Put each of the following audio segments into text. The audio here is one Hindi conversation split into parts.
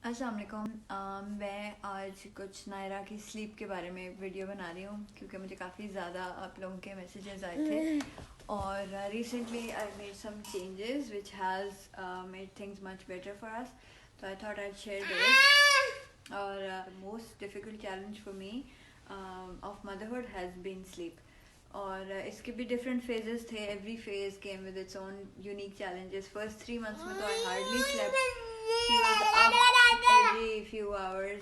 अस्सलाम वालेकुम। मैं आज कुछ नायरा की स्लीप के बारे में वीडियो बना रही हूँ क्योंकि मुझे काफ़ी ज़्यादा आप लोगों के मैसेजेस आए थे और recently I made some changes which has made things much better for us, तो I thought I share this. और most difficult challenge for me of motherhood has been sleep. और इसके भी डिफरेंट फेजेस थे, every phase came with its own unique challenges. First 3 months में तो I hardly slept, she was up every few hours,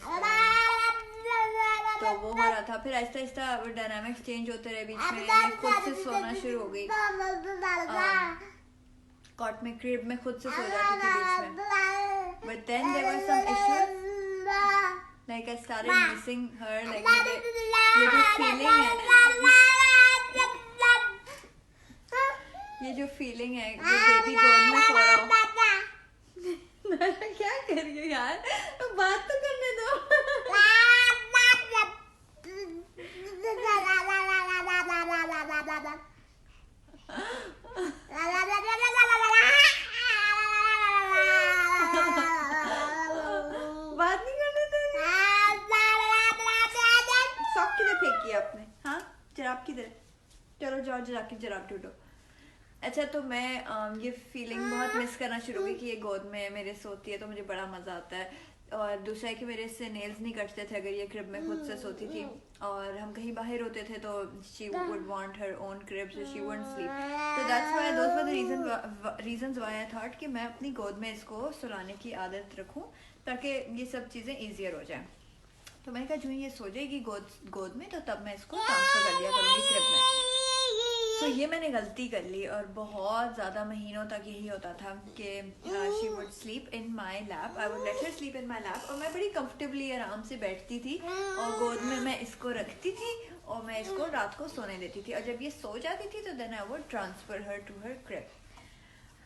तो वो हो रहा था। फिर आहिस्ता आहिस्ता डायनामिक्स चेंज होते रहे, बीच में ये खुद से सोना शुरू हो गई, कॉट में क्रिब में खुद से सो जाती थी बीच में। But then there were some issues, like I started missing her, like ये जो फीलिंग है, ये जो फीलिंग है जो बेबी गोद में सो रहा हो। क्या कर रही हो यार, बात तो करने दो। बात नहीं करने दे रही। सॉक किधर फेंकी आपने? हाँ, जराब किधर? चलो जाओ जाके जराब ढूंढो। अच्छा, तो मैं ये फीलिंग बहुत मिस करना शुरू हुई कि ये गोद में मेरे सोती है तो मुझे बड़ा मज़ा आता है। और दूसरा है कि मेरे इससे नेल्स नहीं कटते थे अगर ये क्रिब में खुद से सोती थी, और हम कहीं बाहर होते थे तो she would want her own crib, so she wouldn't sleep. तो that's why, those were the reasons why I thought कि मैं अपनी गोद में इसको सुलाने की आदत रखूं ताकि ये सब चीज़ें ईजियर हो जाएं। तो मैंने कहा जो ये सो जाएगी गोद में तो तब मैं इसको ट्रांसफ़र कर दिया करूँगी क्रिब में। तो ये मैंने गलती कर ली और बहुत ज़्यादा महीनों तक यही होता था कि she would sleep in my lap, I would let her sleep in my lap, और मैं बड़ी कंफर्टेबली आराम से बैठती थी और गोद में मैं इसको रखती थी और मैं इसको रात को सोने देती थी, और जब ये सो जाती थी तो then I would transfer her to her crib.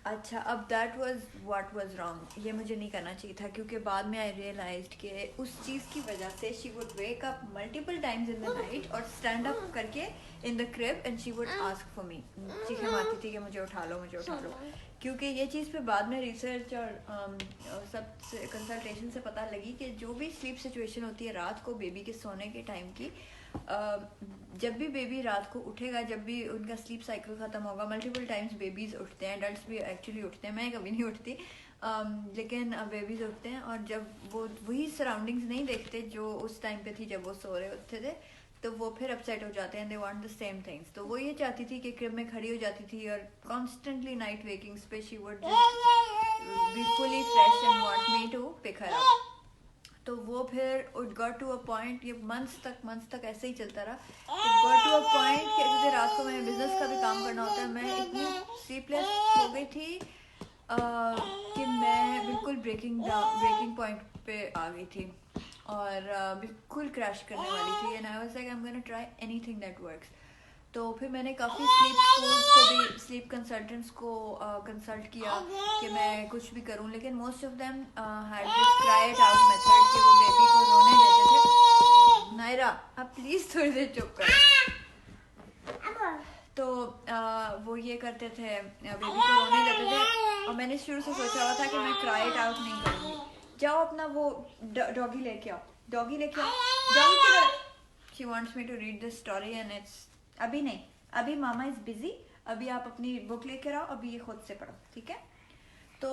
अच्छा, अब that was what was wrong, ये मुझे नहीं करना चाहिए था क्योंकि बाद में आई रियलाइज्ड कि उस चीज़ की वजह से she would wake up multiple times in the night और स्टैंड अप करके in the crib and she would ask for me, चीखें मारती थी कि मुझे उठा लो मुझे उठा लो। क्योंकि ये चीज़ पे बाद में रिसर्च और सब कंसल्टेशन से पता लगी कि जो भी स्लीप सिचुएशन होती है रात को बेबी के सोने के टाइम की, जब भी बेबी रात को उठेगा, जब भी उनका स्लीप साइकिल ख़त्म होगा, मल्टीपल टाइम्स बेबीज़ उठते हैं, एडल्ट्स भी एक्चुअली उठते हैं, मैं कभी नहीं उठती, लेकिन बेबीज़ उठते हैं, और जब वो वही सराउंडिंग्स नहीं देखते जो उस टाइम पे थी जब वो सो रहे होते थे, तो वो फिर अपसेट हो जाते हैं, they want the same things. तो वो ये चाहती थी कि क्रिब में खड़ी हो जाती थी और कॉन्स्टेंटली नाइट वेकिंग्स पे she would be fully fresh and want me to pick her up. तो वो फिर it got to a point, ये मंथ्स तक ऐसे ही चलता रहा। It got to a point कि क्योंकि रात को मैंने बिजनेस का भी काम करना होता है, मैं इतनी स्लीपलेस हो गई थी कि मैं बिल्कुल ब्रेकिंग पॉइंट पे आ गई थी और बिल्कुल क्रैश करने वाली थी। And I was like I am gonna try anything that works. तो फिर मैंने काफ़ी स्लीप स्कूल्स को भी, स्लीप कंसल्टेंट्स को कंसल्ट किया कि मैं कुछ भी करूं, लेकिन most of them had this cry it out method कि वो बेबी को रोने देते थे। नायरा, आप प्लीज़ थोड़ी देर चुप करो। तो वो ये करते थे, बेबी को रोने देते थे, और मैंने शुरू से सोचा हुआ था कि मैं क्राई इट आउट नहीं करूँगी। जाओ अपना वो डॉगी लेके आओ, डॉगी लेके आओ, डॉगी किधर? She wants me to read this story and it's अभी नहीं, अभी मामा इज बिजी, अभी आप अपनी बुक लेकर आओ, अभी ये खुद से पढ़ो, ठीक है? तो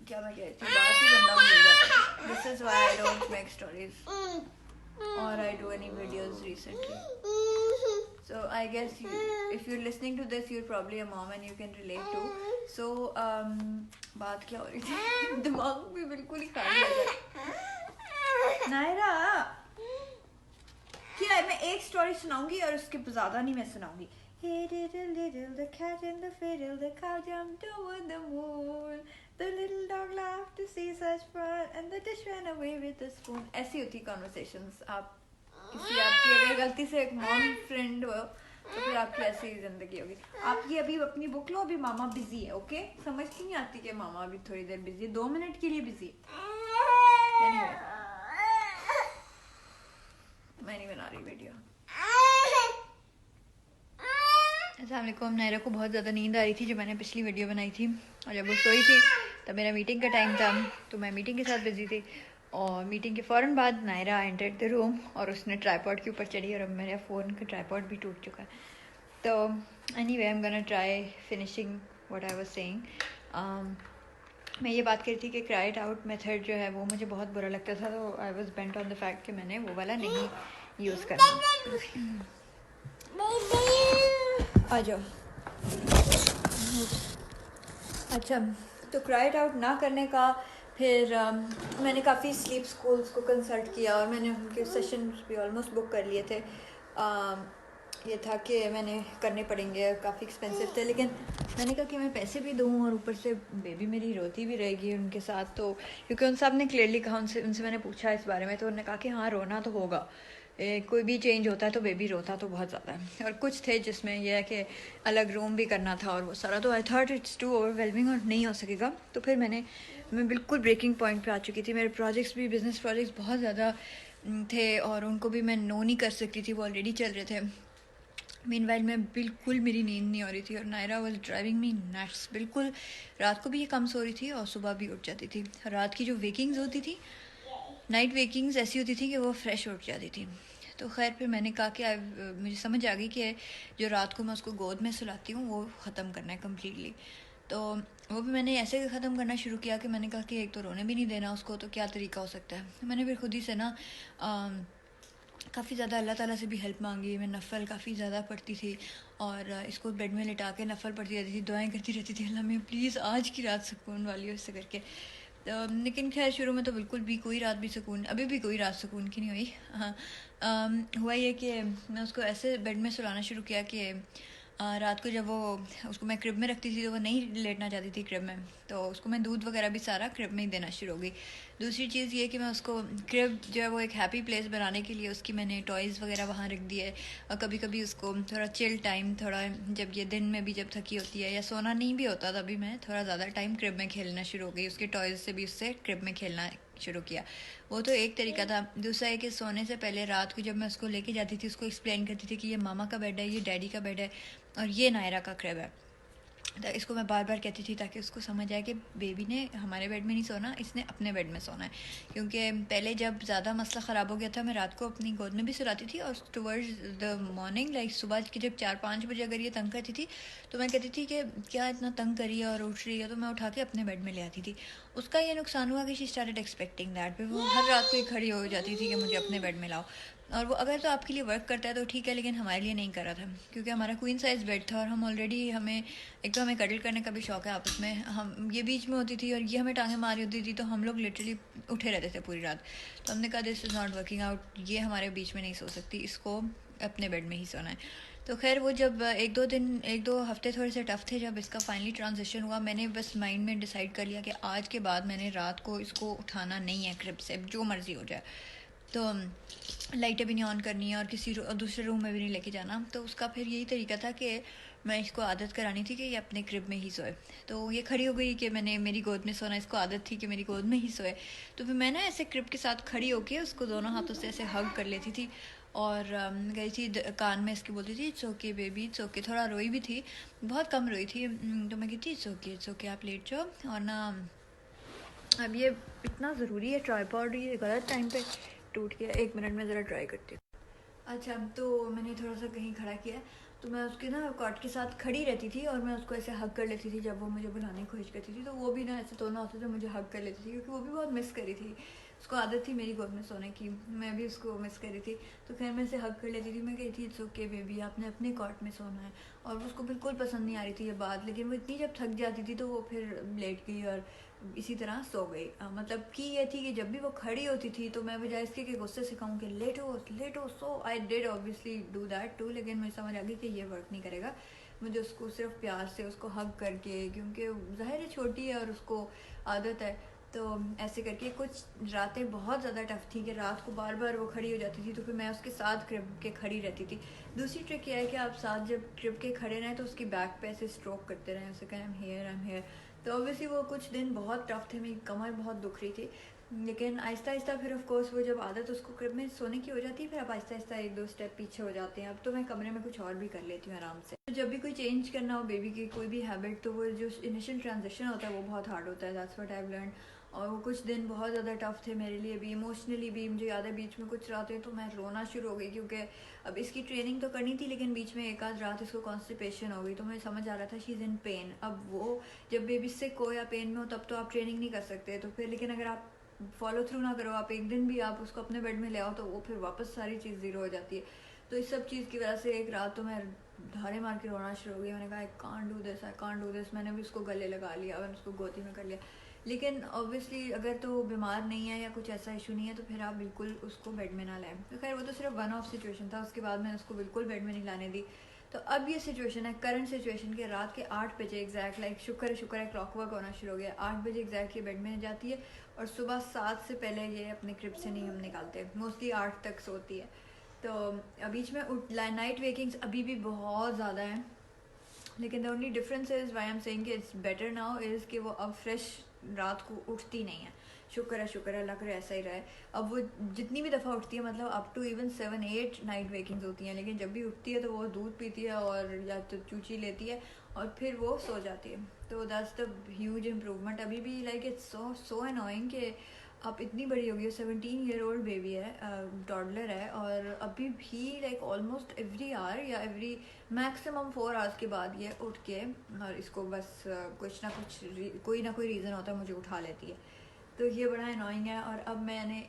क्या मैं कहती हूँ, बात ही बंदा भूल जाता है। This is why I don't make stories और I do any videos recently. So I guess if you're listening to this, you're probably a mom and you can relate to. So बात क्या हो रही थी? दिमाग भी बिल्कुल ही खाली हो गया। नायरा, क्या है, मैं एक स्टोरी सुनाऊंगी और उसके ज़्यादा नहीं मैं सुनाऊंगी। Hey diddle diddle, the cat and the fiddle, the cow jumped over the moon, the little dog laughed to see such fun, and the dish ran away with the spoon. ऐसी होती conversations। आप किसी आपकी अगर गलती से एक मॉम फ्रेंड हो तो फिर आपकी ऐसी ही जिंदगी होगी। आपकी अभी अपनी बुक लो, अभी मामा बिजी है, ओके? समझ क्यों नहीं आती कि मामा अभी थोड़ी देर बिजी है, 2 मिनट के लिए बिजी है। anyway, मैं नहीं बना रही वीडियो। अस्सलाम वालेकुम। नायरा को बहुत ज़्यादा नींद आ रही थी जब मैंने पिछली वीडियो बनाई थी, और जब वो सोई थी तब मेरा मीटिंग का टाइम था, तो मैं मीटिंग के साथ बिजी थी। और मीटिंग के फ़ौरन बाद नायरा एंटर्ड द रूम और उसने ट्राईपॉड के ऊपर चढ़ी और अब मेरा फ़ोन का ट्राईपॉड भी टूट चुका है। तो anyway I am gonna try finishing what I was saying. मैं ये बात करी थी कि क्राई इट आउट मेथड जो है वो मुझे बहुत बुरा लगता था, तो I was bent on the fact कि मैंने वो वाला नहीं यूज़ करना। आ जाओ। अच्छा, तो क्राई इट आउट ना करने का फिर मैंने काफ़ी स्लीप स्कूल्स को कंसल्ट किया और मैंने उनके सेशंस भी ऑलमोस्ट बुक कर लिए थे। ये था कि मैंने करने पड़ेंगे, काफ़ी एक्सपेंसिव थे, लेकिन मैंने कहा कि मैं पैसे भी दूँ और ऊपर से बेबी मेरी रोती भी रहेगी उनके साथ। तो क्योंकि उन सब ने क्लियरली कहा, उनसे मैंने पूछा इस बारे में, तो उन्होंने कहा कि हाँ रोना तो होगा, कोई भी चेंज होता है तो बेबी रोता तो बहुत ज़्यादा है। और कुछ थे जिसमें यह है कि अलग रूम भी करना था और वो सारा, तो I thought it's too overwhelming और नहीं हो सकेगा। तो फिर मैं बिल्कुल ब्रेकिंग पॉइंट पे आ चुकी थी। मेरे प्रोजेक्ट्स भी, बिजनेस प्रोजेक्ट्स बहुत ज़्यादा थे और उनको भी मैं नो नहीं कर सकती थी, वो ऑलरेडी चल रहे थे। मीनवाइल मैं बिल्कुल, मेरी नींद नहीं हो रही थी और Naira was driving me nuts. बिल्कुल रात को भी ये कम सो रही थी और सुबह भी उठ जाती थी। रात की जो वेकिंग्स होती थी, नाइट वेकिंग्स ऐसी होती थी कि वो फ्रेश उठ जाती थी। तो खैर फिर मैंने कहा कि मुझे समझ आ गई कि जो रात को मैं उसको गोद में सुलाती हूँ वो ख़त्म करना है कम्प्लीटली। तो वो भी मैंने ऐसे ख़त्म करना शुरू किया कि मैंने कहा कि एक तो रोने भी नहीं देना उसको, तो क्या तरीका हो सकता है। मैंने फिर खुद ही से ना काफ़ी ज़्यादा अल्लाह ताला से भी हेल्प मांगी। मैं नफ़ल काफ़ी ज़्यादा पढ़ती थी और इसको बेड में लिटा के नफ़ल पढ़ती रहती थी, दुआएं करती रहती थी, अल्लाह में प्लीज़ आज की रात सुकून वाली हो, इससे करके। लेकिन खैर शुरू में तो बिल्कुल भी कोई रात भी सुकून, अभी भी कोई रात सुकून की नहीं हुई। हाँ, हुआ ये कि मैं उसको ऐसे बेड में सुलाना शुरू किया कि रात को जब वो, उसको मैं क्रिब में रखती थी तो वो नहीं लेटना चाहती थी क्रिब में, तो उसको मैं दूध वगैरह भी सारा क्रिब में ही देना शुरू हो गई। दूसरी चीज़ ये कि मैं उसको क्रिब जो है वो एक हैप्पी प्लेस बनाने के लिए उसकी मैंने टॉयज़ वगैरह वहाँ रख दिए। और कभी कभी उसको थोड़ा चिल टाइम, थोड़ा जब ये दिन में भी जब थकी होती है या सोना नहीं भी होता, तभी मैं थोड़ा ज़्यादा टाइम क्रिब में खेलना शुरू हो गई, उसके टॉयज़ से भी उससे क्रिब में खेलना शुरू किया। वो तो एक तरीका था। दूसरा है कि सोने से पहले रात को जब मैं उसको लेके जाती थी, उसको एक्सप्लेन करती थी कि ये मामा का बेड है, ये डैडी का बेड है और ये नायरा का क्रिब है। तो इसको मैं बार बार कहती थी ताकि उसको समझ आए कि बेबी ने हमारे बेड में नहीं सोना, इसने अपने बेड में सोना है। क्योंकि पहले जब ज़्यादा मसला ख़राब हो गया था, मैं रात को अपनी गोद में भी सुलाती थी और टुवर्ड्स द मॉर्निंग, लाइक सुबह के जब 4-5 बजे अगर ये तंग करती थी तो मैं कहती थी कि क्या इतना तंग करी है और उठ रही है, तो मैं उठा के अपने बेड में ले आती थी। उसका ये नुकसान हुआ कि शी स्टार्टेड एक्सपेक्टिंग दैट, फिर वो हर रात को ही खड़ी हो जाती थी कि मुझे अपने बेड में लाओ। और वो अगर तो आपके लिए वर्क करता है तो ठीक है, लेकिन हमारे लिए नहीं कर रहा था, क्योंकि हमारा क्वीन साइज़ बेड था और हम ऑलरेडी, हमें एक तो हमें कडल करने का भी शौक है आपस में, हम ये बीच में होती थी और ये हमें टांगें मारी होती थी, तो हम लोग लिटरली उठे रहते थे पूरी रात। तो हमने कहा this is not working out, ये हमारे बीच में नहीं सो सकती, इसको अपने बेड में ही सोना है। तो खैर वो जब एक दो हफ्ते थोड़े से टफ थे, जब इसका फाइनली ट्रांजिशन हुआ, मैंने बस माइंड में डिसाइड कर लिया कि आज के बाद मैंने रात को इसको उठाना नहीं है क्रिब से, जो मर्ज़ी हो जाए। तो लाइटें भी नहीं ऑन करनी है और दूसरे रूम में भी नहीं लेके जाना। तो उसका फिर यही तरीका था कि मैं इसको आदत करानी थी कि ये अपने क्रिब में ही सोए। तो ये खड़ी हो गई कि मैंने मेरी गोद में सोना, इसको आदत थी कि मेरी गोद में ही सोए। तो फिर मैं ना ऐसे क्रिब के साथ खड़ी होके उसको दोनों हाथों से ऐसे हग कर लेती थी और गई थी कान में इसकी, बोलती थी it's okay baby, it's okay. थोड़ा रोई भी थी, बहुत कम रोई थी। तो मैं कहती इट्स ओके आप लेट जाओ। और ना अब ये इतना ज़रूरी है ट्राईपॉड, ये गलत टाइम पे टूट गया। 1 मिनट में ज़रा ट्राई करती हूँ। अच्छा, तो मैंने थोड़ा सा कहीं खड़ा किया, तो मैं उसके ना कॉट के साथ खड़ी रहती थी और मैं उसको ऐसे हग कर लेती थी जब वो मुझे बुलाने की कोशिश करती थी। तो वो भी ना ऐसे दोनों होते थे, मुझे हग कर लेती थी, क्योंकि वो भी बहुत मिस करी थी, उसको आदत थी मेरी गोद में सोने की, मैं भी उसको मिस करी थी। तो खैर मैं ऐसे हग कर लेती थी, मैं कही थी इट्स ओके बेबी, आपने अपने कॉट में सोना है। और उसको बिल्कुल पसंद नहीं आ रही थी ये बात, लेकिन वो इतनी जब थक जाती थी तो वो फिर लेट गई और इसी तरह सो गई। मतलब कि ये थी कि जब भी वो खड़ी होती थी तो मैं बजाय इसके कि गुस्से से कहूँ कि लेटो, so I did obviously do that too, लेकिन मुझे समझ आ गई कि ये वर्क नहीं करेगा। मुझे उसको सिर्फ प्यार से उसको हग करके, क्योंकि ज़ाहिर है छोटी है और उसको आदत है, तो ऐसे करके कुछ रातें बहुत ज़्यादा टफ थी कि रात को बार बार वो खड़ी हो जाती थी, तो फिर मैं उसके साथ क्रिब के खड़ी रहती थी। दूसरी ट्रिक यह है कि आप साथ जब क्रिब के खड़े रहें तो उसकी बैक पे ऐसे स्ट्रोक करते रहें, उसे कहें आई एम हेयर। तो ऑब्वियसली वो कुछ दिन बहुत टफ थे, मेरी कमर बहुत दुख रही थी, लेकिन आहिस्ता आहिस्ता फिर ऑफ कोर्स वो जब आदत उसको क्रिब में सोने की हो जाती है, फिर आप आहिस्ता आहिस्ता 1-2 स्टेप पीछे हो जाते हैं। अब तो मैं कमरे में कुछ और भी कर लेती हूँ आराम से। तो जब भी कोई चेंज करना हो बेबी की कोई भी हैबिट, तो वो जो इनिशियल ट्रांजिशन होता है वो बहुत हार्ड होता है, that's what I have learn. और वो कुछ दिन बहुत ज़्यादा टफ थे मेरे लिए भी, इमोशनली भी। मुझे याद है बीच में कुछ रातें तो मैं रोना शुरू हो गई, क्योंकि अब इसकी ट्रेनिंग तो करनी थी, लेकिन बीच में एक आध रात इसको कॉन्स्टिपेशन हो गई, तो मुझे समझ आ रहा था शी इज़ इन पेन। अब वो जब बेबी सिक हो या पेन में हो तब तो आप ट्रेनिंग नहीं कर सकते, तो फिर लेकिन अगर आप फॉलो थ्रू ना करो, आप एक दिन भी आप उसको अपने बेड में ले आओ, तो वो फिर वापस सारी चीज़ ज़ीरो हो जाती है। तो इस सब चीज़ की वजह से एक रात तो मैं धारे मार के रोना शुरू हो गई। मैंने कहा I can't do this, I can't do this. मैंने भी उसको गले लगा लिया, मैंने उसको गोदी में कर लिया। लेकिन ऑब्वियसली अगर तो बीमार नहीं है या कुछ ऐसा इशू नहीं है, तो फिर आप बिल्कुल उसको बेड में ना लाएं। तो खैर वो तो सिर्फ वन ऑफ सिचुएशन था, उसके बाद मैंने उसको बिल्कुल बेड में नहीं लाने दी। तो अब ये सिचुएशन है, करंट सिचुएशन के रात के 8 बजे एग्जैक्ट, लाइक शुक्र है क्लॉक वर्क होना शुरू हो गया। 8 बजे एग्जैक्ट ये बेड में जाती है, और सुबह 7 से पहले ये अपने क्रिब से नहीं हम निकालते, मोस्टली 8 तक सोती है। तो बीच में नाइट वेकिंग्स अभी भी बहुत ज़्यादा हैं, लेकिन the only difference is why am saying कि इट्स बेटर नाउ इज़ कि वो अब फ्रेश रात को उठती नहीं है। शुक्र है अल्लाह करे ऐसा ही रहे। अब वो जितनी भी दफ़ा उठती है, मतलब अप टू इवन 7-8 नाइट वेकिंग्स होती हैं, लेकिन जब भी उठती है तो वो दूध पीती है और या तो चूची लेती है और फिर वो सो जाती है। तो दैट्स द ह्यूज इम्प्रूवमेंट। अभी भी लाइक इट्स सो अनोइंग कि अब इतनी बड़ी हो गई है, 17-year-old बेबी है, टॉडलर है, और अभी भी लाइक ऑलमोस्ट एवरी आवर या एवरी मैक्सिमम 4 आवर्स के बाद ये उठ के और इसको बस कुछ ना कुछ कोई ना कोई रीज़न होता है मुझे उठा लेती है। तो ये बड़ा अनोइंग है। और अब मैंने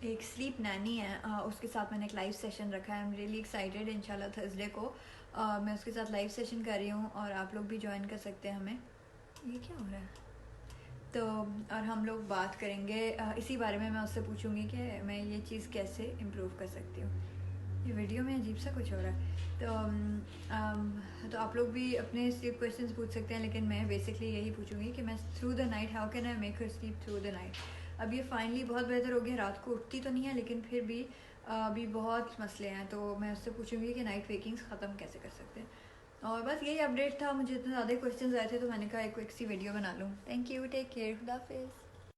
एक स्लीप नैनी है, उसके साथ मैंने एक लाइव सेशन रखा है। I am really excited. इंशाल्लाह थर्सडे को मैं उसके साथ लाइव सेशन कर रही हूँ, और आप लोग भी ज्वाइन कर सकते हैं हमें। ये क्या हो रहा है? तो और हम लोग बात करेंगे इसी बारे में। मैं उससे पूछूंगी कि मैं ये चीज़ कैसे इम्प्रूव कर सकती हूँ। ये वीडियो में अजीब सा कुछ हो रहा है। तो आप लोग भी अपने स्लीप क्वेश्चंस पूछ सकते हैं, लेकिन मैं बेसिकली यही पूछूंगी कि मैं through the night how can I make her sleep through the night. अब ये फाइनली बहुत बेहतर हो गया, रात को उठती तो नहीं है, लेकिन फिर भी अभी बहुत मसले हैं। तो मैं उससे पूछूंगी कि नाइट वेकिंग्स ख़त्म कैसे कर सकते हैं। और बस यही अपडेट था। मुझे इतने ज़्यादा क्वेश्चंस आए थे, तो मैंने कहा एक सी वीडियो बना लूँ। थैंक यू, टेक केयर, खुदा हाफिज़।